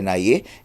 NIA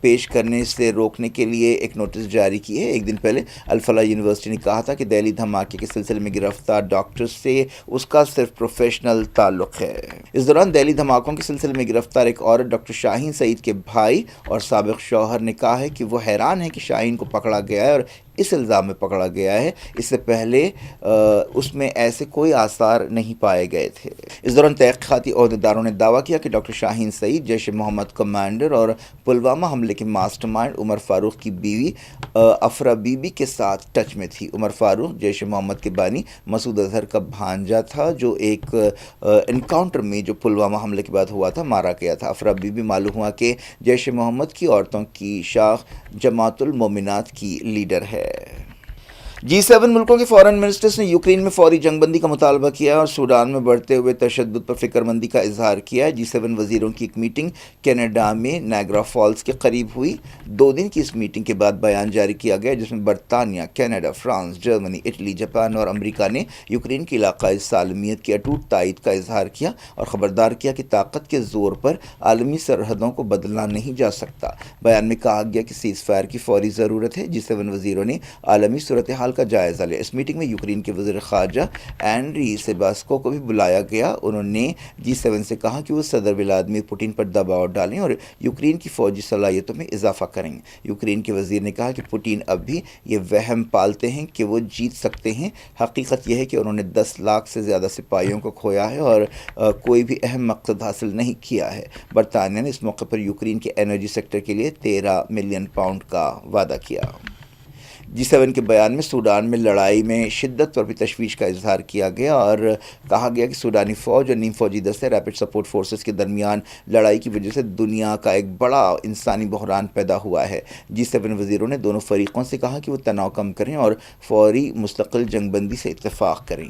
پیش کرنے سے روکنے کے لیے ایک نوٹس جاری کی ہے۔ ایک دن پہلے الفلاح یونیورسٹی نے کہا تھا کہ دہلی دھماکے کے سلسلے میں گرفتار ڈاکٹر سے اس کا صرف پروفیشنل تعلق ہے۔ اس دوران دہلی دھماکوں کے سلسلے میں گرفتار ایک عورت ڈاکٹر شاہین سعید کے بھائی اور سابق شوہر نے کہا ہے کہ وہ حیران ہے کہ شاہین کو پکڑا گیا ہے اور اس الزام میں پکڑا گیا ہے، اس سے پہلے اس میں ایسے کوئی آثار نہیں پائے گئے تھے۔ اس دوران تحقیقاتی عہدیداروں نے دعویٰ کیا کہ ڈاکٹر شاہین سعید جیش محمد کمانڈر اور پلوامہ حملے کے ماسٹر مائنڈ عمر فاروق کی بیوی افرا بی بی کے ساتھ ٹچ میں تھی۔ عمر فاروق جیش محمد کے بانی مسعود اظہر کا بھانجا تھا جو ایک انکاؤنٹر میں جو پلوامہ حملے کے بعد ہوا تھا مارا گیا تھا۔ افرا بی بی معلوم ہوا کہ جیش محمد کی عورتوں کی شاخ جماعت المومنات کی لیڈر ہے۔ G7 ملکوں کے فارن منسٹرز نے یوکرین میں فوری جنگ بندی کا مطالبہ کیا اور سوڈان میں بڑھتے ہوئے تشدد پر فکر مندی کا اظہار کیا۔ G7 وزیروں کی ایک میٹنگ کینیڈا میں نائگرا فالز کے قریب ہوئی۔ 2 دن کی اس میٹنگ کے بعد بیان جاری کیا گیا جس میں برطانیہ، Canada, France, Germany, Italy, Japan اور امریکہ نے یوکرین کی علاقائی سالمیت کی اٹوٹ تائید کا اظہار کیا اور خبردار کیا کہ طاقت کے زور پر عالمی سرحدوں کو بدلنا نہیں جا سکتا۔ بیان میں کہا گیا کہ سیز فائر کی فوری ضرورت ہے۔ G7 وزیروں نے عالمی صورتحال کا جائزہ لیا۔ اس میٹنگ میں یوکرین کے وزیر خارجہ اینڈری سیباسکو کو بھی بلایا گیا۔ انہوں نے G7 سے کہا کہ وہ صدر ولادیمیر پوٹن پر دباؤ ڈالیں اور یوکرین کی فوجی صلاحیتوں میں اضافہ کریں۔ یوکرین کے وزیر نے کہا کہ پوٹن اب بھی یہ وہم پالتے ہیں کہ وہ جیت سکتے ہیں۔ حقیقت یہ ہے کہ انہوں نے 10 لاکھ سے زیادہ سپاہیوں کو کھویا ہے اور کوئی بھی اہم مقصد حاصل نہیں کیا ہے۔ برطانیہ نے اس موقع پر یوکرین کے انرجی سیکٹر کے لیے 13 ملین پاؤنڈ کا وعدہ کیا۔ G7 کے بیان میں سوڈان میں لڑائی میں شدت پر بھی تشویش کا اظہار کیا گیا اور کہا گیا کہ سوڈانی فوج اور نیم فوجی دستے ریپڈ سپورٹ فورسز کے درمیان لڑائی کی وجہ سے دنیا کا ایک بڑا انسانی بحران پیدا ہوا ہے۔ G7 وزیروں نے دونوں فریقوں سے کہا کہ وہ تناؤ کم کریں اور فوری مستقل جنگ بندی سے اتفاق کریں۔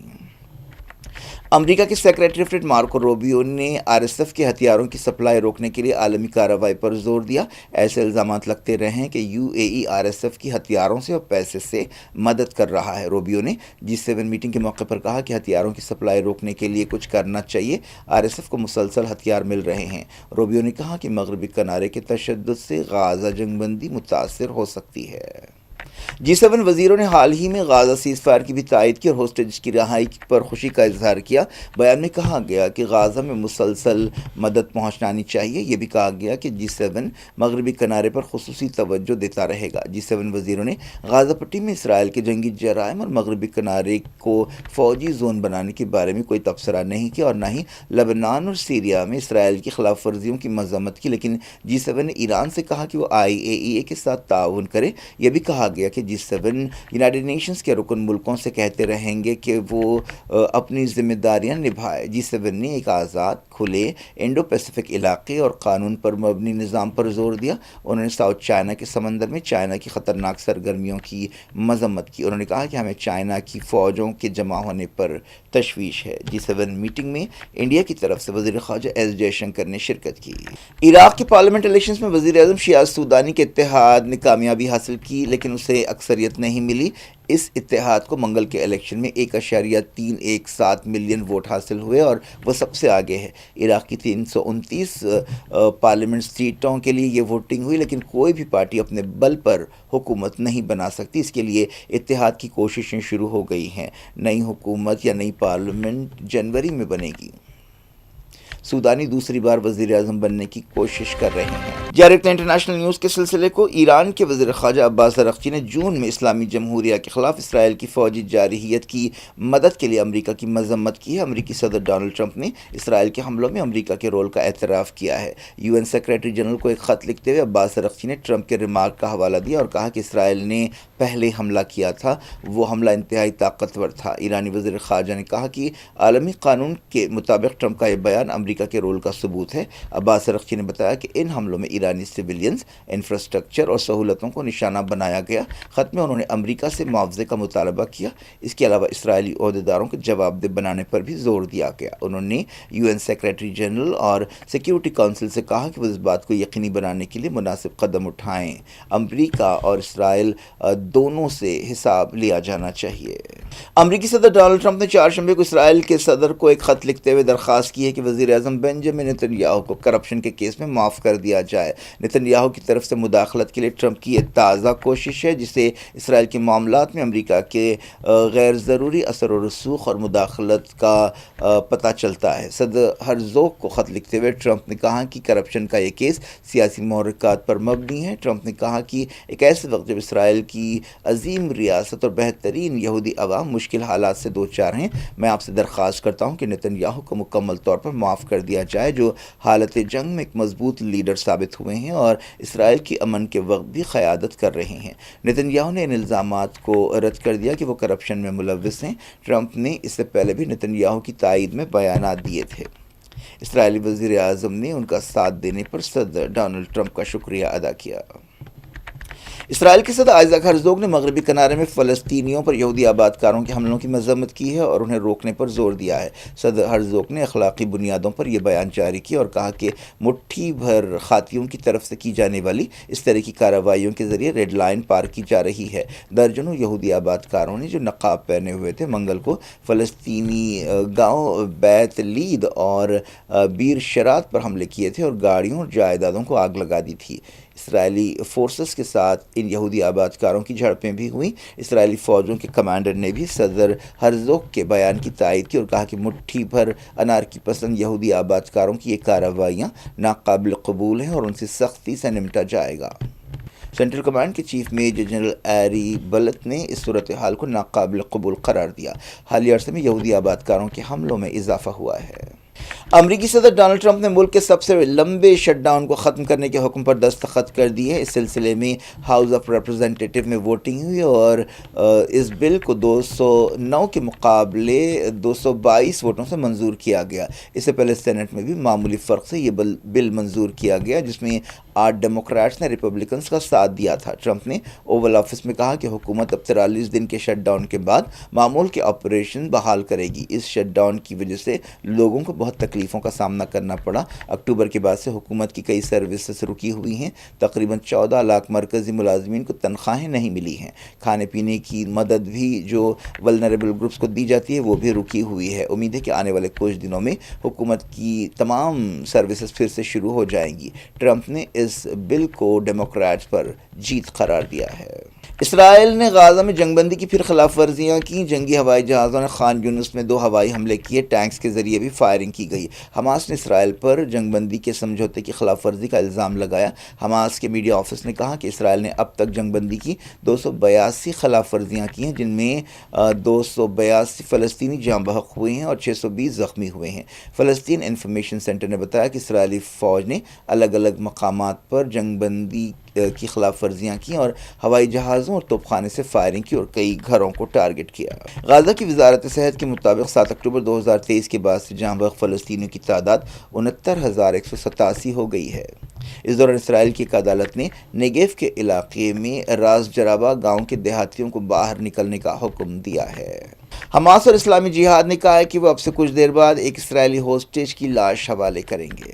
امریکا کے secretary of state Marco Rubio نے RSF کے ہتھیاروں کی سپلائی روکنے کے لیے عالمی کارروائی پر زور دیا۔ ایسے الزامات لگتے رہے ہیں کہ UAE RSF کی ہتھیاروں سے اور پیسے سے مدد کر رہا ہے۔ روبیو نے G7 میٹنگ کے موقع پر کہا کہ ہتھیاروں کی سپلائی روکنے کے لیے کچھ کرنا چاہیے۔ RSF کو مسلسل ہتھیار مل رہے ہیں۔ روبیو نے کہا کہ مغربی کنارے کے تشدد سے غازہ جنگ بندی متاثر ہو سکتی ہے۔ G7 وزیروں نے حال ہی میں غازہ سیز فائر کی بھی تائید کی اور ہوسٹیجز کی رہائی پر خوشی کا اظہار کیا۔ بیان میں کہا گیا کہ غازہ میں مسلسل مدد پہنچانی چاہیے۔ یہ بھی کہا گیا کہ G7 مغربی کنارے پر خصوصی توجہ دیتا رہے گا۔ G7 وزیروں نے غازہ پٹی میں اسرائیل کے جنگی جرائم اور مغربی کنارے کو فوجی زون بنانے کے بارے میں کوئی تبصرہ نہیں کیا اور نہ ہی لبنان اور سیریا میں اسرائیل کی خلاف ورزیوں کی مذمت کی، لیکن G7 نے ایران سے کہا کہ وہ IAEA کے ساتھ تعاون کرے۔ یہ بھی کہا گیا کہ G7 یونائیٹڈ نیشنز کے رکن ملکوں سے کہتے رہیں گے کہ وہ اپنی ذمہ داریاں نبھائے۔ G7 نے ایک آزاد، کھلے انڈو پیسفک علاقے اور قانون پر مبنی نظام پر زور دیا۔ انہوں نے ساؤتھ چائنا کے سمندر میں چائنا کی خطرناک سرگرمیوں کی مذمت کی۔ انہوں نے کہا کہ ہمیں چائنا کی فوجوں کے جمع ہونے پر تشویش ہے۔ G7 میٹنگ میں انڈیا کی طرف سے وزیر خارجہ ایس جے شنکر نے شرکت کی۔ عراق کے پارلیمنٹ الیکشنز میں وزیر اعظم شیاز سودانی کے اتحاد نے کامیابی حاصل کی لیکن اسے اکثریت نہیں ملی۔ اس اتحاد کو منگل کے الیکشن میں 1.317 ملین ووٹ حاصل ہوئے اور وہ سب سے آگے ہے۔ عراق کی 329 پارلیمنٹ سیٹوں کے لیے یہ ووٹنگ ہوئی لیکن کوئی بھی پارٹی اپنے بل پر حکومت نہیں بنا سکتی۔ اس کے لیے اتحاد کی کوششیں شروع ہو گئی ہیں۔ نئی حکومت یا نئی پارلیمنٹ جنوری میں بنے گی۔ سودانی دوسری بار وزیر اعظم بننے کی کوشش کر رہے ہیں۔ جاری رکھتے ہیں انٹرنیشنل نیوز کے سلسلے کو۔ ایران کے وزیر خارجہ عباس ارغچی نے جون میں اسلامی جمہوریہ کے خلاف اسرائیل کی فوجی جارحیت کی مدد کے لیے امریکہ کی مذمت کی ہے۔ امریکی صدر ڈونلڈ ٹرمپ نے اسرائیل کے حملوں میں امریکہ کے رول کا اعتراف کیا ہے۔ UN سیکریٹری جنرل کو ایک خط لکھتے ہوئے عباس ارغچی نے ٹرمپ کے ریمارک کا حوالہ دیا اور کہا کہ اسرائیل نے پہلے حملہ کیا تھا، وہ حملہ انتہائی طاقتور تھا۔ ایرانی وزیر خارجہ نے کہا کہ عالمی قانون کے مطابق ٹرمپ کا یہ بیان امریکہ کے رول کا ثبوت ہے۔ عباس ارغچی نے بتایا کہ ان حملوں میں ایرانی سویلینز، انفراسٹرکچر اور سہولتوں کو نشانہ بنایا گیا۔ خط میں انہوں نے امریکہ سے معاوضے کا مطالبہ کیا۔ اس کے علاوہ اسرائیلی عہدیداروں کو جواب دہ بنانے پر بھی زور دیا گیا۔ انہوں نے UN سیکریٹری جنرل اور سیکیورٹی کونسل سے کہا کہ وہ اس بات کو یقینی بنانے کے لیے مناسب قدم اٹھائیں۔ امریکہ اور اسرائیل دونوں سے حساب لیا جانا چاہیے۔ امریکی صدر ڈونلڈ ٹرمپ نے چہارشنبے کو اسرائیل کے صدر کو ایک خط لکھتے ہوئے درخواست کی ہے کہ وزیر اعظم بنجامن نتن یاہو کو کرپشن کے کیس میں معاف کر دیا جائے۔ نتن یاہو کی طرف سے مداخلت کے لیے ٹرمپ کی یہ تازہ کوشش ہے، جسے اسرائیل کے معاملات میں امریکہ کے غیر ضروری اثر و رسوخ اور مداخلت کا پتہ چلتا ہے۔ صدر ہرزوگ کو خط لکھتے ہوئے ٹرمپ نے کہا کہ کرپشن کا یہ کیس سیاسی محرکات پر مبنی ہے۔ ٹرمپ نے کہا کہ ایک ایسے وقت جب اسرائیل کی عظیم ریاست اور بہترین یہودی عوام مشکل حالات سے دوچار ہیں، میں آپ سے درخواست کرتا ہوں کہ نتن یاہو کو مکمل طور پر معاف کر دیا جائے، جو حالت جنگ میں ایک مضبوط لیڈر ثابت ہوئے ہیں اور اسرائیل کی امن کے وقت بھی قیادت کر رہے ہیں۔ نتن یاہو نے ان الزامات کو رد کر دیا کہ وہ کرپشن میں ملوث ہیں۔ ٹرمپ نے اس سے پہلے بھی نتن یاہو کی تائید میں بیانات دیے تھے۔ اسرائیلی وزیر اعظم نے ان کا ساتھ دینے پر صدر ڈونلڈ ٹرمپ کا شکریہ ادا کیا۔ اسرائیل کے صدر آئزیک ہرزوگ نے مغربی کنارے میں فلسطینیوں پر یہودی آباد کاروں کے حملوں کی مذمت کی ہے اور انہیں روکنے پر زور دیا ہے۔ صدر ہرزوگ نے اخلاقی بنیادوں پر یہ بیان جاری کیا اور کہا کہ مٹھی بھر خاطیوں کی طرف سے کی جانے والی اس طرح کی کارروائیوں کے ذریعے ریڈ لائن پار کی جا رہی ہے۔ درجنوں یہودی آباد کاروں نے جو نقاب پہنے ہوئے تھے منگل کو فلسطینی گاؤں بیت لید اور بیر شرات پر حملے کیے تھے اور گاڑیوں اور جائیدادوں کو آگ لگا دی تھی۔ اسرائیلی فورسز کے ساتھ ان یہودی آباد کاروں کی جھڑپیں بھی ہوئیں۔ اسرائیلی فوجوں کے کمانڈر نے بھی صدر ہرزوگ کے بیان کی تائید کی اور کہا کہ مٹھی بھر انارکی پسند یہودی آباد کاروں کی یہ کارروائیاں ناقابل قبول ہیں اور ان سے سختی سے نمٹا جائے گا۔ سینٹرل کمانڈ کے چیف میجر جنرل ایری بلت نے اس صورتحال کو ناقابل قبول قرار دیا۔ حالیہ عرصے میں یہودی آباد کاروں کے حملوں میں اضافہ ہوا ہے۔ امریکی صدر ڈونلڈ ٹرمپ نے ملک کے سب سے لمبے شٹ ڈاؤن کو ختم کرنے کے حکم پر دستخط کر دی ہے۔ اس سلسلے میں ہاؤس آف ریپرزینٹیٹیو میں ووٹنگ ہوئی اور اس بل کو 209 کے مقابلے 222 ووٹوں سے منظور کیا گیا۔ اس سے پہلے سینٹ میں بھی معمولی فرق سے یہ بل منظور کیا گیا، جس میں 8 ڈیموکریٹس نے ریپبلکنز کا ساتھ دیا تھا۔ ٹرمپ نے اوول آفس میں کہا کہ حکومت اب 43 دن کے شٹ ڈاؤن کے بعد معمول کے آپریشن بحال کرے گی۔ اس شٹ ڈاؤن کی وجہ سے لوگوں کو بہت تکلیفوں کا سامنا کرنا پڑا۔ اکتوبر کے بعد سے حکومت کی کئی سروسز رکی ہوئی ہیں۔ تقریباً 14 لاکھ مرکزی ملازمین کو تنخواہیں نہیں ملی ہیں۔ کھانے پینے کی مدد بھی جو ولنریبل گروپس کو دی جاتی ہے وہ بھی رکی ہوئی ہے۔ امید ہے کہ آنے والے کچھ دنوں میں حکومت کی تمام سروسز پھر سے شروع ہو جائیں گی۔ ٹرمپ نے اس بل کو ڈیموکریٹس پر جیت قرار دیا ہے۔ اسرائیل نے غزہ میں جنگ بندی کی پھر خلاف ورزیاں کی۔ جنگی ہوائی جہازوں نے خان یونس میں 2 ہوائی حملے کیے، ٹینکس کے ذریعے بھی فائرنگ کی گئی۔ حماس نے اسرائیل پر جنگ بندی کے سمجھوتے کی خلاف ورزی کا الزام لگایا۔ حماس کے میڈیا آفس نے کہا کہ اسرائیل نے اب تک جنگ بندی کی 282 خلاف ورزیاں کی ہیں، جن میں 282 فلسطینی جاں بحق ہوئے ہیں اور 620 زخمی ہوئے ہیں۔ فلسطین انفارمیشن سینٹر نے بتایا کہ اسرائیلی فوج نے الگ الگ مقامات پر جنگ بندی کی خلاف ورزیاں کی اور ہوائی جہازوں اور توپ خانے سے فائرنگ کی اور کئی گھروں کو ٹارگٹ کیا۔ غزہ کی وزارت صحت کے مطابق 7 اکتوبر 2023 کے بعد سے جاں بحق فلسطینیوں کی تعداد 69,187 ہو گئی ہے۔ اس دوران اسرائیل کی ایک عدالت نے نیگیو کے علاقے میں راس جرابہ گاؤں کے دیہاتیوں کو باہر نکلنے کا حکم دیا ہے۔ حماس اور اسلامی جہاد نے کہا ہے کہ وہ اب سے کچھ دیر بعد ایک اسرائیلی ہوسٹیج کی لاش حوالے کریں گے۔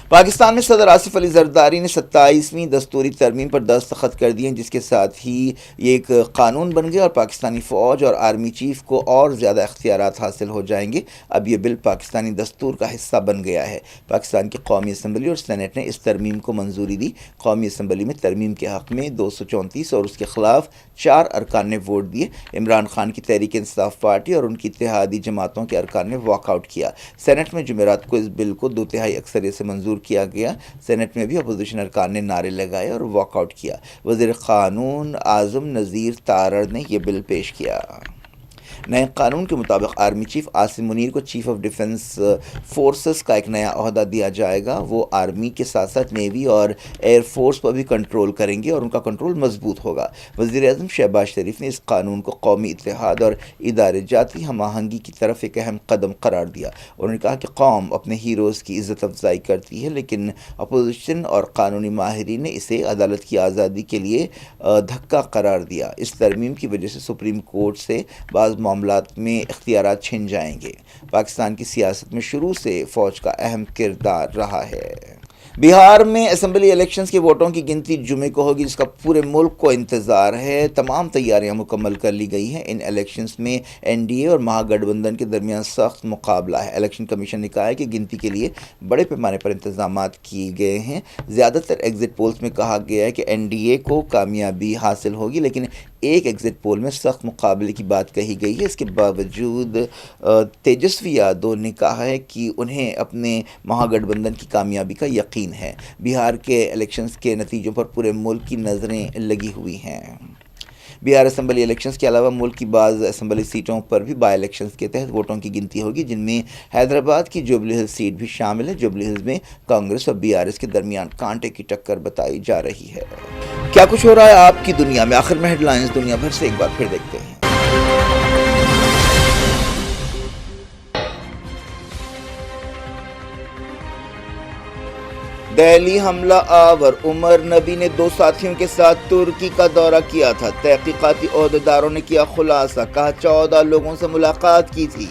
پاکستان میں صدر آصف علی زرداری نے 27ویں دستوری ترمیم پر دستخط کر دیے، جس کے ساتھ ہی یہ ایک قانون بن گیا اور پاکستانی فوج اور آرمی چیف کو اور زیادہ اختیارات حاصل ہو جائیں گے۔ اب یہ بل پاکستانی دستور کا حصہ بن گیا ہے۔ پاکستان کی قومی اسمبلی اور سینٹ نے اس ترمیم کو منظوری دی۔ قومی اسمبلی میں ترمیم کے حق میں 234 اور اس کے خلاف 4 ارکان نے ووٹ دیے۔ عمران خان کی تحریک انصاف پارٹی اور ان کی اتحادی جماعتوں کے ارکان نے واک آؤٹ کیا۔ سینٹ میں جمعرات کو اس بل کو 2/3 اکثریت سے منظور کیا گیا۔ سینٹ میں بھی اپوزیشن ارکان نے نعرے لگائے اور واک آؤٹ کیا۔ وزیر قانون اعظم نذیر تارڑ نے یہ بل پیش کیا۔ نئے قانون کے مطابق آرمی چیف عاصم منیر کو چیف آف ڈیفنس فورسز کا ایک نیا عہدہ دیا جائے گا۔ وہ آرمی کے ساتھ ساتھ نیوی اور ایئر فورس پر بھی کنٹرول کریں گے اور ان کا کنٹرول مضبوط ہوگا۔ وزیر اعظم شہباز شریف نے اس قانون کو قومی اتحاد اور ادارے جاتی ہم آہنگی کی طرف ایک اہم قدم قرار دیا۔ انہوں نے کہا کہ قوم اپنے ہیروز کی عزت افزائی کرتی ہے، لیکن اپوزیشن اور قانونی ماہرین نے اسے عدالت کی آزادی کے لیے دھکا قرار دیا۔ اس ترمیم کی وجہ سے سپریم کورٹ سے بعض معاملات میں اختیارات چھن جائیں گے۔ پاکستان کی سیاست میں شروع سے فوج کا اہم کردار رہا ہے۔ بہار میں اسمبلی الیکشنز کے ووٹوں کی گنتی جمعے کو ہوگی، جس کا پورے ملک کو انتظار ہے۔ تمام تیاریاں مکمل کر لی گئی ہیں۔ ان الیکشنز میں این ڈی اے اور مہا گٹھ بندھن کے درمیان سخت مقابلہ ہے۔ الیکشن کمیشن نے کہا ہے کہ گنتی کے لیے بڑے پیمانے پر انتظامات کیے گئے ہیں۔ زیادہ تر ایگزٹ پولز میں کہا گیا ہے کہ این ڈی اے کو کامیابی حاصل ہوگی، لیکن ایک ایگزٹ پول میں سخت مقابلے کی بات کہی گئی ہے۔ اس کے باوجود تیجسوی یادو نے کہا ہے کہ انہیں اپنے مہا گٹھ بندھن کی کامیابی کا یقین ہے۔ بہار کے الیکشنز کے نتیجوں پر پورے ملک کی نظریں لگی ہوئی ہیں۔ بہار اسمبلی الیکشنز کے علاوہ ملک کی بعض اسمبلی سیٹوں پر بھی بائی الیکشنز کے تحت ووٹوں کی گنتی ہوگی، جن میں حیدرآباد کی جوبلی ہلز سیٹ بھی شامل ہے۔ جوبلی ہلز میں کانگریس اور بی آر ایس کے درمیان کانٹے کی ٹکر بتائی جا رہی ہے۔ کیا کچھ ہو رہا ہے آپ کی دنیا میں؟ آخر میں ہیڈ لائنز دنیا بھر سے ایک بار پھر دیکھتے ہیں۔ دہلی حملہ آور عمر نبی نے 2 ساتھیوں کے ساتھ ترکی کا دورہ کیا تھا۔ تحقیقاتی عہدیداروں نے کیا خلاصہ، کہا 14 لوگوں سے ملاقات کی تھی۔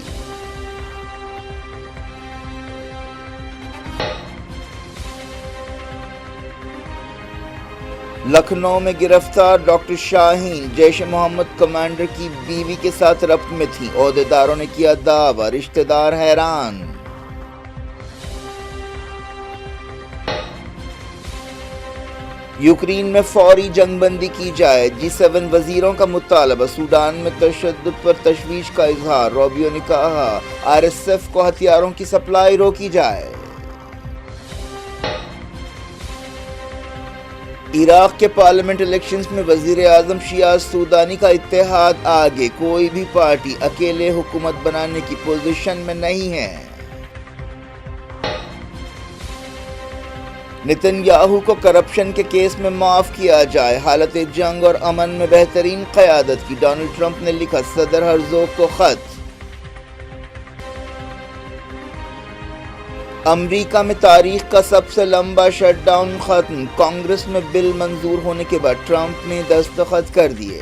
لکھنؤ میں گرفتار ڈاکٹر شاہین جیش محمد کمانڈر کی بیوی کے ساتھ ربط میں تھیں۔ عہدیداروں نے کیا دعویٰ، رشتہ دار حیران۔ یوکرین میں فوری جنگ بندی کی جائے، G7 وزیروں کا مطالبہ۔ سوڈان میں تشدد پر تشویش کا اظہار، روبیو نے کہا RSF کو ہتھیاروں کی سپلائی روکی جائے۔ عراق کے پارلیمنٹ الیکشنز میں وزیر اعظم شیعہ سودانی کا اتحاد آگے، کوئی بھی پارٹی اکیلے حکومت بنانے کی پوزیشن میں نہیں ہے۔ نتن یاہو کو کرپشن کے کیس میں معاف کیا جائے، حالت جنگ اور امن میں بہترین قیادت کی، ڈونلڈ ٹرمپ نے لکھا صدر ہرزوگ کو خط۔ امریکہ میں تاریخ کا سب سے لمبا شٹ ڈاؤن ختم، کانگریس میں بل منظور ہونے کے بعد ٹرمپ نے دستخط کر دیے۔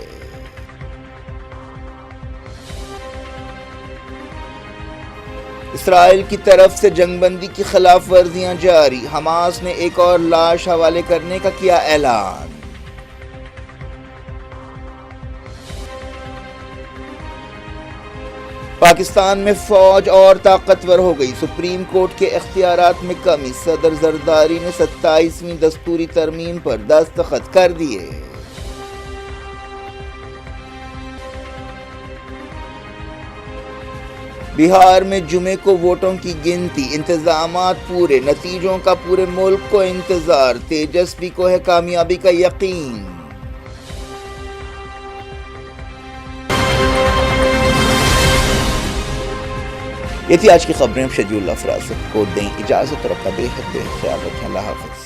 اسرائیل کی طرف سے جنگ بندی کی خلاف ورزیاں جاری، حماس نے ایک اور لاش حوالے کرنے کا کیا اعلان۔ پاکستان میں فوج اور طاقتور ہو گئی، سپریم کورٹ کے اختیارات میں کمی، صدر زرداری نے 27ویں دستوری ترمیم پر دستخط کر دیے۔ بہار میں جمعے کو ووٹوں کی گنتی، انتظامات پورے، نتیجوں کا پورے ملک کو انتظار، تیجسوی کو ہے کامیابی کا یقین۔ یہ تھی آج کی خبریں۔ شجیع اللہ فراست کو دیں اجازت اور اپنا بے حد خیال رکھیں۔ اللہ حافظ۔